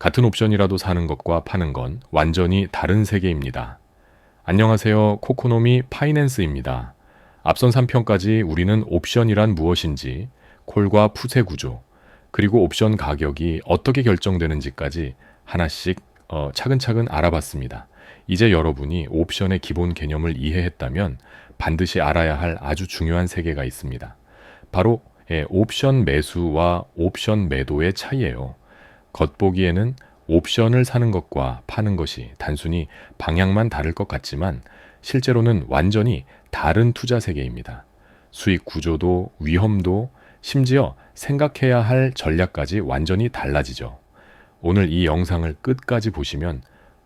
같은 옵션이라도 사는 것과 파는 건 완전히 다른 세계입니다. 안녕하세요. 코코노미 파이낸스입니다. 앞선 3편까지 우리는 옵션이란 무엇인지, 콜과 풋의 구조, 그리고 옵션 가격이 어떻게 결정되는지까지 하나씩 차근차근 알아봤습니다. 이제 여러분이 옵션의 기본 개념을 이해했다면 반드시 알아야 할 아주 중요한 세계가 있습니다. 바로 옵션 매수와 옵션 매도의 차이예요. 겉보기에는 옵션을 사는 것과 파는 것이 단순히 방향만 다를 것 같지만 실제로는 완전히 다른 투자 세계입니다. 수익 구조도 위험도 심지어 생각해야 할 전략까지 완전히 달라지죠. 오늘 이 영상을 끝까지 보시면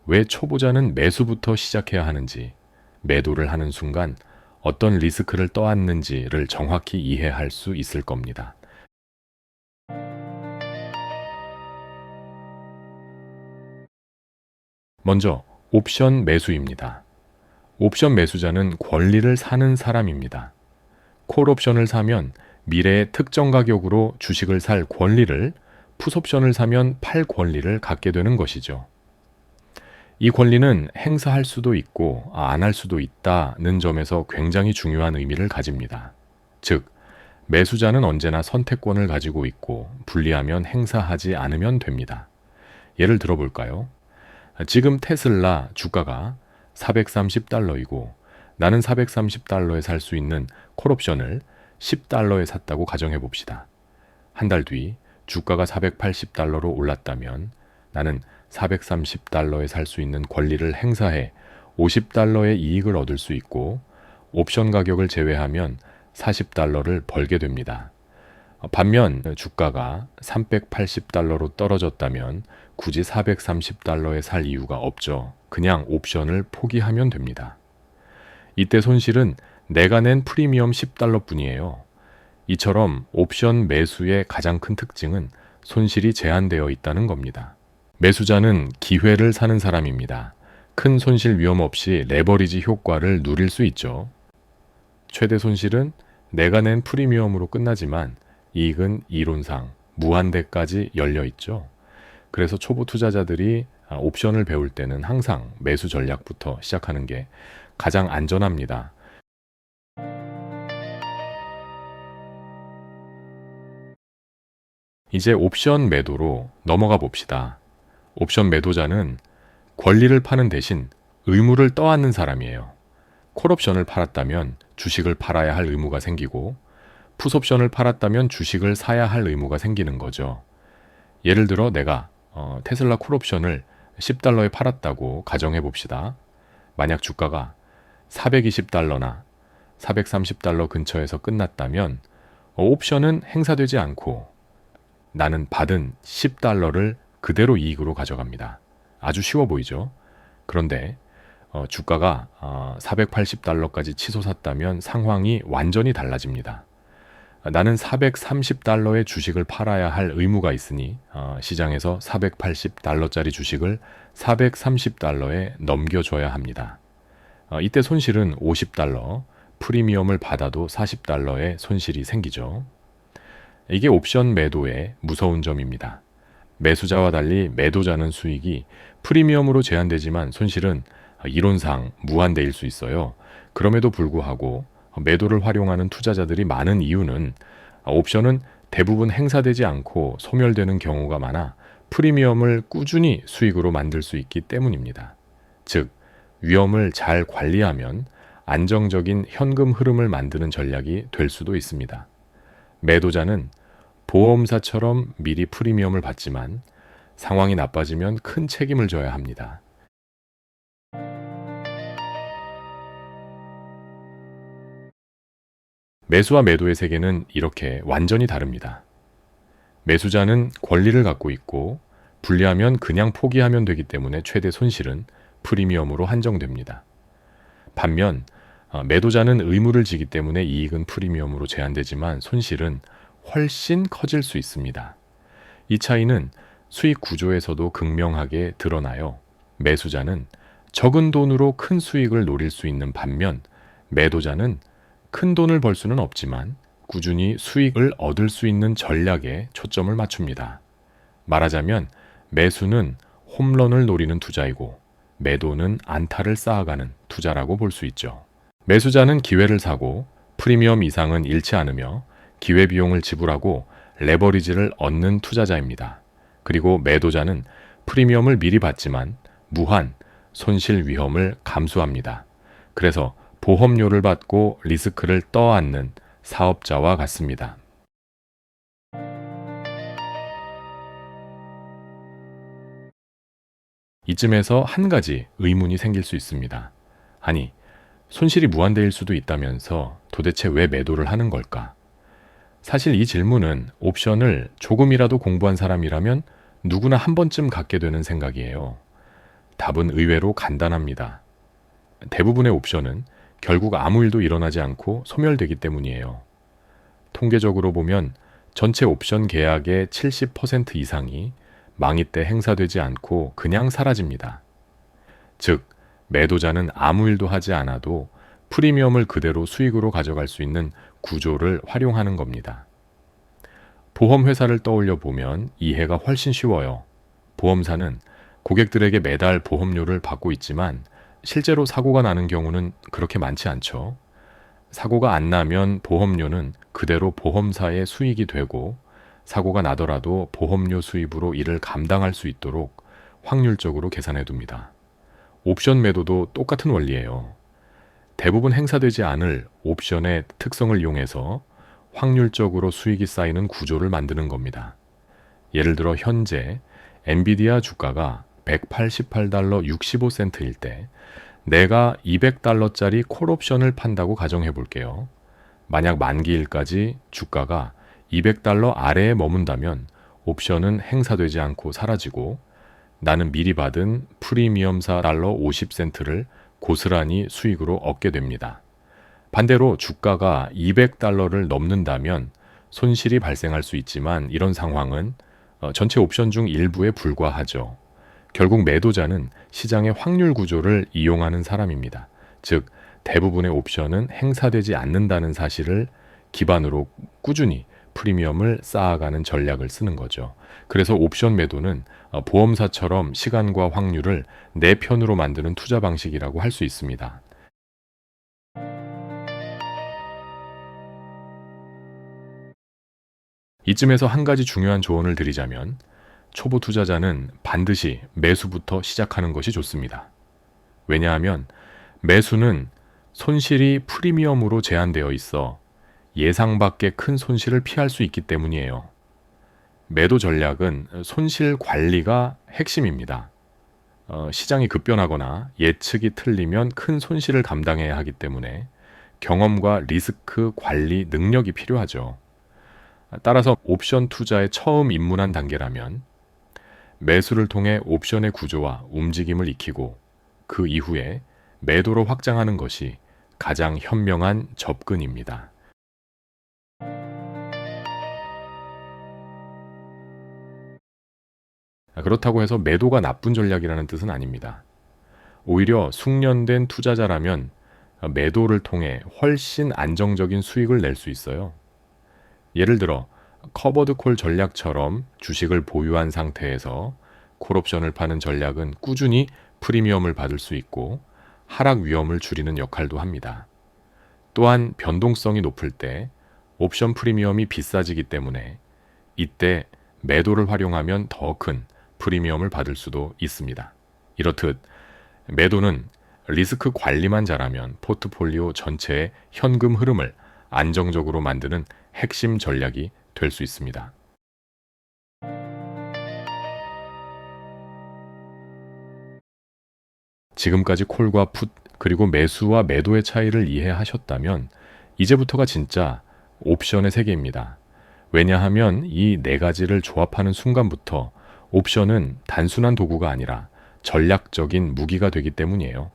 왜 초보자는 매수부터 시작해야 하는지, 매도를 하는 순간 어떤 리스크를 떠안는지를 정확히 이해할 수 있을 겁니다. 먼저 옵션 매수입니다. 옵션 매수자는 권리를 사는 사람입니다. 콜 옵션을 사면 미래의 특정 가격으로 주식을 살 권리를, 풋 옵션을 사면 팔 권리를 갖게 되는 것이죠. 이 권리는 행사할 수도 있고 안 할 수도 있다는 점에서 굉장히 중요한 의미를 가집니다. 즉, 매수자는 언제나 선택권을 가지고 있고 불리하면 행사하지 않으면 됩니다. 예를 들어볼까요? 지금 테슬라 주가가 $430이고 나는 $430에 살 수 있는 콜옵션을 $10에 샀다고 가정해 봅시다. 한 달 뒤 주가가 $480로 올랐다면 나는 $430에 살 수 있는 권리를 행사해 $50의 이익을 얻을 수 있고 옵션 가격을 제외하면 $40를 벌게 됩니다. 반면 주가가 $380로 떨어졌다면 굳이 $430에 살 이유가 없죠. 그냥 옵션을 포기하면 됩니다. 이때 손실은 내가 낸 프리미엄 $10 뿐이에요. 이처럼 옵션 매수의 가장 큰 특징은 손실이 제한되어 있다는 겁니다. 매수자는 기회를 사는 사람입니다. 큰 손실 위험 없이 레버리지 효과를 누릴 수 있죠. 최대 손실은 내가 낸 프리미엄으로 끝나지만 이익은 이론상 무한대까지 열려 있죠. 그래서 초보 투자자들이 옵션을 배울 때는 항상 매수 전략부터 시작하는 게 가장 안전합니다. 이제 옵션 매도로 넘어가 봅시다. 옵션 매도자는 권리를 파는 대신 의무를 떠안는 사람이에요. 콜옵션을 팔았다면 주식을 팔아야 할 의무가 생기고 풋옵션을 팔았다면 주식을 사야 할 의무가 생기는 거죠. 예를 들어 내가 테슬라 콜옵션을 $10에 팔았다고 가정해 봅시다. 만약 주가가 $420나 $430 근처에서 끝났다면 옵션은 행사되지 않고 나는 받은 $10를 그대로 이익으로 가져갑니다. 아주 쉬워 보이죠? 그런데 주가가 $480까지 치솟았다면 상황이 완전히 달라집니다. 나는 $430의 주식을 팔아야 할 의무가 있으니 시장에서 $480짜리 주식을 $430에 넘겨줘야 합니다. 이때 손실은 $50, 프리미엄을 받아도 $40의 손실이 생기죠. 이게 옵션 매도의 무서운 점입니다. 매수자와 달리 매도자는 수익이 프리미엄으로 제한되지만 손실은 이론상 무한대일 수 있어요. 그럼에도 불구하고 매도를 활용하는 투자자들이 많은 이유는 옵션은 대부분 행사되지 않고 소멸되는 경우가 많아 프리미엄을 꾸준히 수익으로 만들 수 있기 때문입니다. 즉, 위험을 잘 관리하면 안정적인 현금 흐름을 만드는 전략이 될 수도 있습니다. 매도자는 보험사처럼 미리 프리미엄을 받지만 상황이 나빠지면 큰 책임을 져야 합니다. 매수와 매도의 세계는 이렇게 완전히 다릅니다. 매수자는 권리를 갖고 있고 불리하면 그냥 포기하면 되기 때문에 최대 손실은 프리미엄으로 한정됩니다. 반면 매도자는 의무를 지기 때문에 이익은 프리미엄으로 제한되지만 손실은 훨씬 커질 수 있습니다. 이 차이는 수익 구조에서도 극명하게 드러나요. 매수자는 적은 돈으로 큰 수익을 노릴 수 있는 반면 매도자는 큰 돈을 벌 수는 없지만 꾸준히 수익을 얻을 수 있는 전략에 초점을 맞춥니다. 말하자면 매수는 홈런을 노리는 투자이고 매도는 안타를 쌓아가는 투자라고 볼 수 있죠. 매수자는 기회를 사고 프리미엄 이상은 잃지 않으며 기회비용을 지불하고 레버리지를 얻는 투자자입니다. 그리고 매도자는 프리미엄을 미리 받지만 무한 손실 위험을 감수합니다. 그래서 보험료를 받고 리스크를 떠안는 사업자와 같습니다. 이쯤에서 한 가지 의문이 생길 수 있습니다. 아니, 손실이 무한대일 수도 있다면서 도대체 왜 매도를 하는 걸까? 사실 이 질문은 옵션을 조금이라도 공부한 사람이라면 누구나 한 번쯤 갖게 되는 생각이에요. 답은 의외로 간단합니다. 대부분의 옵션은 결국 아무 일도 일어나지 않고 소멸되기 때문이에요. 통계적으로 보면 전체 옵션 계약의 70% 이상이 망위 때 행사되지 않고 그냥 사라집니다. 즉, 매도자는 아무 일도 하지 않아도 프리미엄을 그대로 수익으로 가져갈 수 있는 구조를 활용하는 겁니다. 보험회사를 떠올려 보면 이해가 훨씬 쉬워요. 보험사는 고객들에게 매달 보험료를 받고 있지만 실제로 사고가 나는 경우는 그렇게 많지 않죠. 사고가 안 나면 보험료는 그대로 보험사의 수익이 되고 사고가 나더라도 보험료 수입으로 이를 감당할 수 있도록 확률적으로 계산해 둡니다. 옵션 매도도 똑같은 원리예요. 대부분 행사되지 않을 옵션의 특성을 이용해서 확률적으로 수익이 쌓이는 구조를 만드는 겁니다. 예를 들어 현재 엔비디아 주가가 188달러 65센트일 때 내가 200달러짜리 콜옵션을 판다고 가정해 볼게요. 만약 만기일까지 주가가 200달러 아래에 머문다면 옵션은 행사되지 않고 사라지고 나는 미리 받은 프리미엄사 달러 50센트를 고스란히 수익으로 얻게 됩니다. 반대로 주가가 200달러를 넘는다면 손실이 발생할 수 있지만 이런 상황은 전체 옵션 중 일부에 불과하죠. 결국 매도자는 시장의 확률 구조를 이용하는 사람입니다. 즉, 대부분의 옵션은 행사되지 않는다는 사실을 기반으로 꾸준히 프리미엄을 쌓아가는 전략을 쓰는 거죠. 그래서 옵션 매도는 보험사처럼 시간과 확률을 내 편으로 만드는 투자 방식이라고 할 수 있습니다. 이쯤에서 한 가지 중요한 조언을 드리자면 초보 투자자는 반드시 매수부터 시작하는 것이 좋습니다. 왜냐하면 매수는 손실이 프리미엄으로 제한되어 있어 예상 밖의 큰 손실을 피할 수 있기 때문이에요. 매도 전략은 손실 관리가 핵심입니다. 시장이 급변하거나 예측이 틀리면 큰 손실을 감당해야 하기 때문에 경험과 리스크 관리 능력이 필요하죠. 따라서 옵션 투자에 처음 입문한 단계라면 매수를 통해 옵션의 구조와 움직임을 익히고 그 이후에 매도로 확장하는 것이 가장 현명한 접근입니다. 그렇다고 해서 매도가 나쁜 전략이라는 뜻은 아닙니다. 오히려 숙련된 투자자라면 매도를 통해 훨씬 안정적인 수익을 낼 수 있어요. 예를 들어 커버드 콜 전략처럼 주식을 보유한 상태에서 콜옵션을 파는 전략은 꾸준히 프리미엄을 받을 수 있고 하락 위험을 줄이는 역할도 합니다. 또한 변동성이 높을 때 옵션 프리미엄이 비싸지기 때문에 이때 매도를 활용하면 더 큰 프리미엄을 받을 수도 있습니다. 이렇듯 매도는 리스크 관리만 잘하면 포트폴리오 전체의 현금 흐름을 안정적으로 만드는 핵심 전략이 될 수 있습니다. 지금까지 콜과 풋 그리고 매수와 매도의 차이를 이해하셨다면 이제부터가 진짜 옵션의 세계입니다. 왜냐하면 이 네 가지를 조합하는 순간부터 옵션은 단순한 도구가 아니라 전략적인 무기가 되기 때문이에요.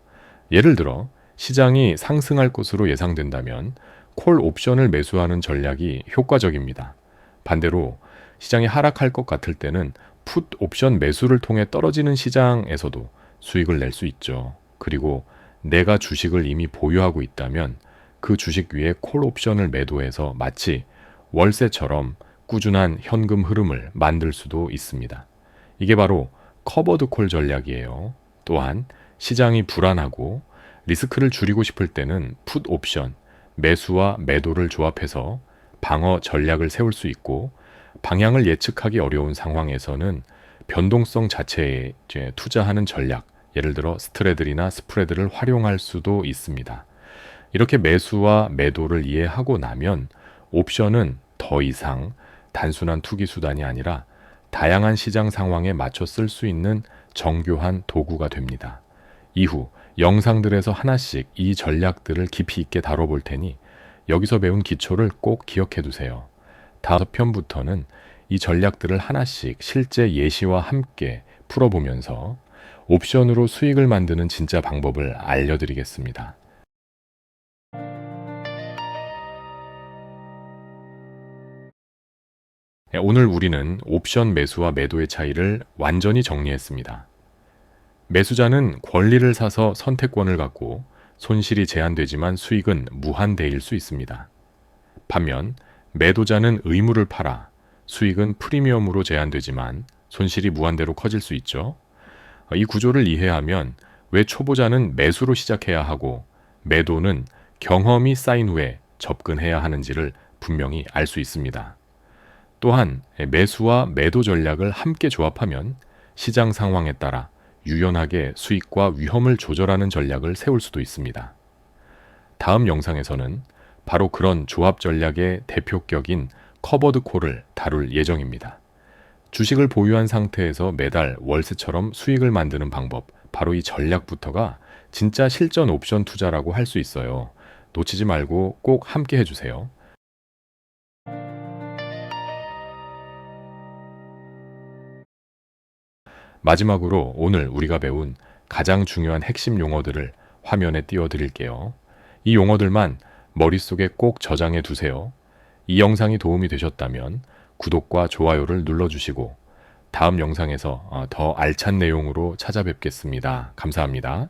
예를 들어 시장이 상승할 것으로 예상된다면 콜 옵션을 매수하는 전략이 효과적입니다. 반대로 시장이 하락할 것 같을 때는 풋 옵션 매수를 통해 떨어지는 시장에서도 수익을 낼 수 있죠. 그리고 내가 주식을 이미 보유하고 있다면 그 주식 위에 콜 옵션을 매도해서 마치 월세처럼 꾸준한 현금 흐름을 만들 수도 있습니다. 이게 바로 커버드 콜 전략이에요. 또한 시장이 불안하고 리스크를 줄이고 싶을 때는 풋 옵션, 매수와 매도를 조합해서 방어 전략을 세울 수 있고, 방향을 예측하기 어려운 상황에서는 변동성 자체에 이제 투자하는 전략, 예를 들어 스트레들이나 스프레드를 활용할 수도 있습니다. 이렇게 매수와 매도를 이해하고 나면 옵션은 더 이상 단순한 투기 수단이 아니라 다양한 시장 상황에 맞춰 쓸 수 있는 정교한 도구가 됩니다. 이후 영상들에서 하나씩 이 전략들을 깊이 있게 다뤄볼 테니 여기서 배운 기초를 꼭 기억해 두세요. 다음 편부터는 이 전략들을 하나씩 실제 예시와 함께 풀어보면서 옵션으로 수익을 만드는 진짜 방법을 알려드리겠습니다. 오늘 우리는 옵션 매수와 매도의 차이를 완전히 정리했습니다. 매수자는 권리를 사서 선택권을 갖고 손실이 제한되지만 수익은 무한대일 수 있습니다. 반면 매도자는 의무를 팔아 수익은 프리미엄으로 제한되지만 손실이 무한대로 커질 수 있죠. 이 구조를 이해하면 왜 초보자는 매수로 시작해야 하고 매도는 경험이 쌓인 후에 접근해야 하는지를 분명히 알 수 있습니다. 또한 매수와 매도 전략을 함께 조합하면 시장 상황에 따라 유연하게 수익과 위험을 조절하는 전략을 세울 수도 있습니다. 다음 영상에서는 바로 그런 조합 전략의 대표격인 커버드 콜을 다룰 예정입니다. 주식을 보유한 상태에서 매달 월세처럼 수익을 만드는 방법, 바로 이 전략부터가 진짜 실전 옵션 투자라고 할 수 있어요. 놓치지 말고 꼭 함께 해주세요. 마지막으로 오늘 우리가 배운 가장 중요한 핵심 용어들을 화면에 띄워 드릴게요. 이 용어들만 머릿속에 꼭 저장해 두세요. 이 영상이 도움이 되셨다면 구독과 좋아요를 눌러주시고 다음 영상에서 더 알찬 내용으로 찾아뵙겠습니다. 감사합니다.